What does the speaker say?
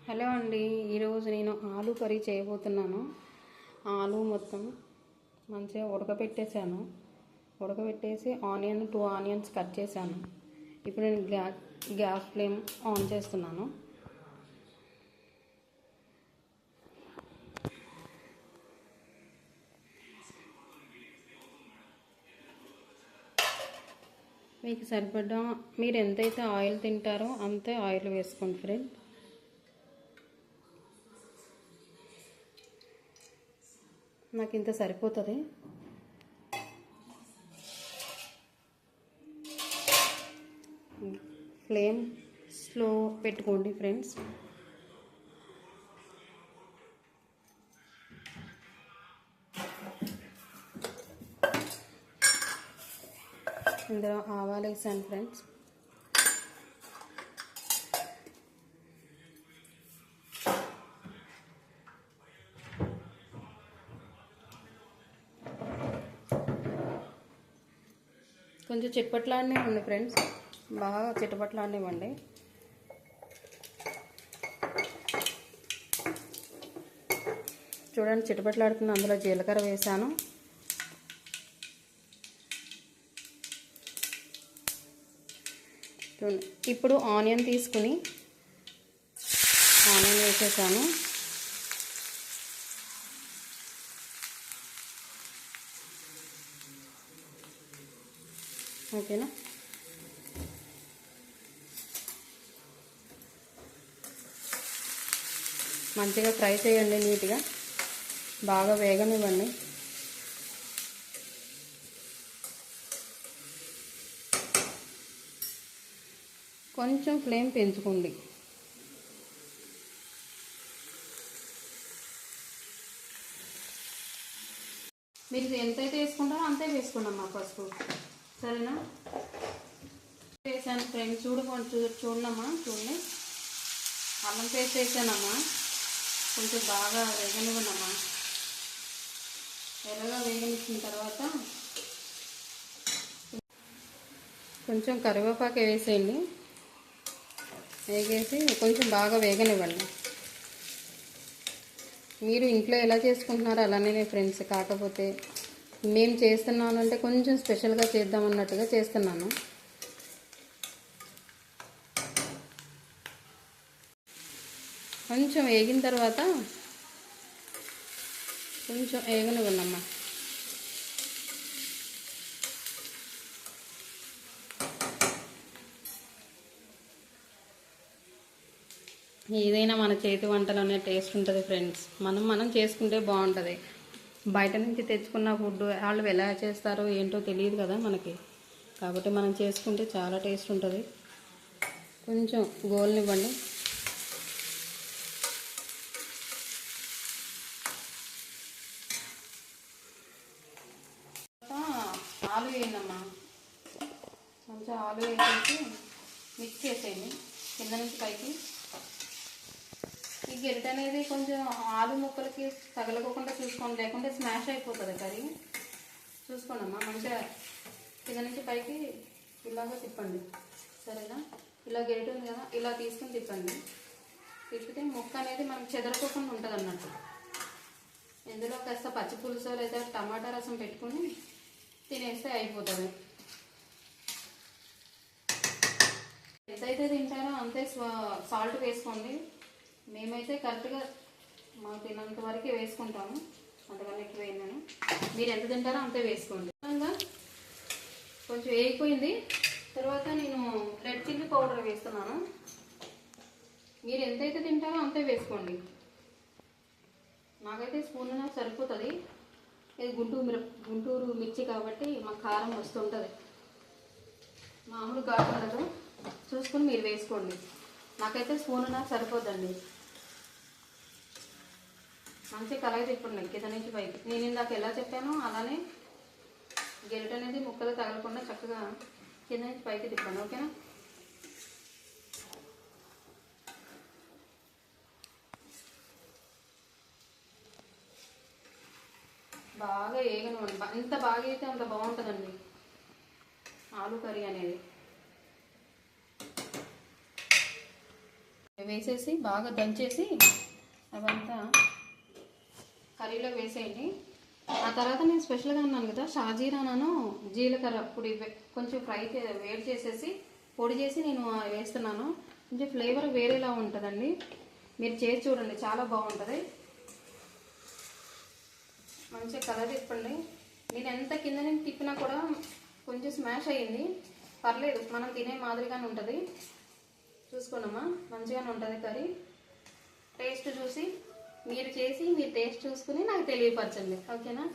Hello అండి, ఈరోజు నేను ఆలు కర్రీ చేయబోతున్నాను. ఆలు మొత్తం మంచిగా ఉడకబెట్టేసి 2 ఆనియన్స్ కట్ చేశాను. ఇప్పుడు నేను గ్యాస్ ఫ్లేమ్ ఆన్ చేస్తున్నాను. మీకు సరిపడా మీరు ఎంతైతే ఆయిల్ తింటారో అంతే ఆయిల్ వేసుకోండి ఫ్రెండ్. నాకు ఇంత సరిపోతుంది. ఫ్లేమ్ స్లో పెట్టుకోండి ఫ్రెండ్స్. ఇందులో ఆవాలు వేసాను ఫ్రెండ్స్. కొంచెం చిటపట్లాడనివ్వండి ఫ్రెండ్స్, బాగా చిటపట్లాడనివ్వండి. చూడండి, చిటపట్లాడుతున్న అందులో జీలకర్ర వేసాను. ఇప్పుడు ఆనియన్ తీసుకుని ఆనియన్ వేసేసాను. ఓకేనా, మంచిగా ఫ్రై చేయండి, నీట్గా బాగా వేగనివ్వండి. కొంచెం ఫ్లేమ్ పెంచుకోండి. మీరు ఎంతైతే వేసుకుంటారో అంతే వేసుకున్నామ్మా పసుపు, సరేనా? వేసాను ఫ్రెండ్స్, చూడమ్మా, చూడండి. అల్లం పేస్ట్ వేసానమ్మా. కొంచెం బాగా వేగనివ్వండమ్మా. ఎర్రగా వేగనిచ్చిన తర్వాత కొంచెం కరివేపాకు వేసేయండి. వేగేసి కొంచెం బాగా వేగనివ్వండి. మీరు ఇంట్లో ఎలా చేసుకుంటున్నారో అలానే ఫ్రెండ్స్, కాకపోతే మేము చేస్తున్నాను అంటే కొంచెం స్పెషల్గా చేద్దామన్నట్టుగా చేస్తున్నాను. కొంచెం వేగిన తర్వాత కొంచెం వేగనివ్వండమ్మా. ఏదైనా మన చేతి వంటలు అనే టేస్ట్ ఉంటుంది ఫ్రెండ్స్. మనం చేసుకుంటే బాగుంటుంది. బయట నుంచి తెచ్చుకున్న ఫుడ్ వాళ్ళు ఎలా చేస్తారో ఏంటో తెలియదు కదా మనకి, కాబట్టి మనం చేసుకుంటే చాలా టేస్ట్ ఉంటుంది. కొంచెం గోల్నివ్వండి. ఆలు వేయండమ్మా. మంచిగా ఆలు వేసేసి మిక్స్ చేసేయండి కింద నుంచి పైకి. ఈ గెరిట అనేది కొంచెం ఆలు ముక్కలకి తగలకోకుండా చూసుకోండి, లేకుంటే స్మాష్ అయిపోతుంది కర్రీ. చూసుకోండమ్మా, మంచిగా కింద నుంచి పైకి ఇలాగా తిప్పండి, సరేనా? ఇలా గెరిట ఉంది కదా, ఇలా తీసుకుని తిప్పండి. తిప్పితే ముక్క అనేది మనకు చెదరకోకుండా ఉంటుంది అన్నట్టు. ఇందులో కాస్త పచ్చి పులుసు లేదా టమాటా రసం పెట్టుకుని తినేస్తే అయిపోతుంది. ఎంతైతే తింటారో అంతే సాల్ట్ వేసుకోండి. మేమైతే కరెక్ట్గా మాకు తిన్నంత వరకే వేసుకుంటాము, అంతకన్నా ఎక్కువ వేయను. మీరు ఎంత తింటారో అంతే వేసుకోండి. కొంచెం వేగిపోయింది. తర్వాత నేను రెడ్ చిల్లీ పౌడర్ వేస్తున్నాను. మీరు ఎంతైతే తింటారో అంతే వేసుకోండి. నాకైతే స్పూన్ నాకు సరిపోతుంది. ఇది గుంటూరు మిర్చి కాబట్టి మాకు కారం వస్తుంటుంది, మామూలు ఘాటు ఉండదు. చూసుకుని మీరు వేసుకోండి. నాకైతే స్పూన్ నాకు సరిపోద్దండి. మంచి కలయి తిప్పండి కింద నుంచి పైకి. నేను ఇందాక ఎలా చెప్పానో అలానే గెరిట అనేది ముక్కలు తగలకుండా చక్కగా కింద నుంచి పైకి తిప్పండి, ఓకేనా? బాగా వేగనివ్వండి. ఎంత బాగా అయితే అంత బాగుంటుందండి ఆలు కర్రీ అనేది. వేసేసి బాగా దంచేసి అవంతా కర్రీలో వేసేయండి. ఆ తర్వాత నేను స్పెషల్గా అన్నాను కదా, షాజీరాను జీలకర్ర పొడి కొంచెం వేడి చేసేసి పొడి చేసి నేను వేస్తున్నాను. కొంచెం ఫ్లేవర్ వేరేలా ఉంటుందండి, మీరు చేసి చూడండి, చాలా బాగుంటుంది. మంచిగా కలర్ తిప్పండి. నేను ఎంత కింద నుంచి తిప్పినా కూడా కొంచెం స్మాష్ అయ్యింది, పర్లేదు, మనం తినే మాదిరిగానే ఉంటుంది. చూసుకోండమ్మా, మంచిగానే ఉంటుంది కర్రీ. టేస్ట్ చూసి మీరు చేసి మీరు టేస్ట్ చూసుకుని నాకు తెలియపరచండి, ఓకేనా?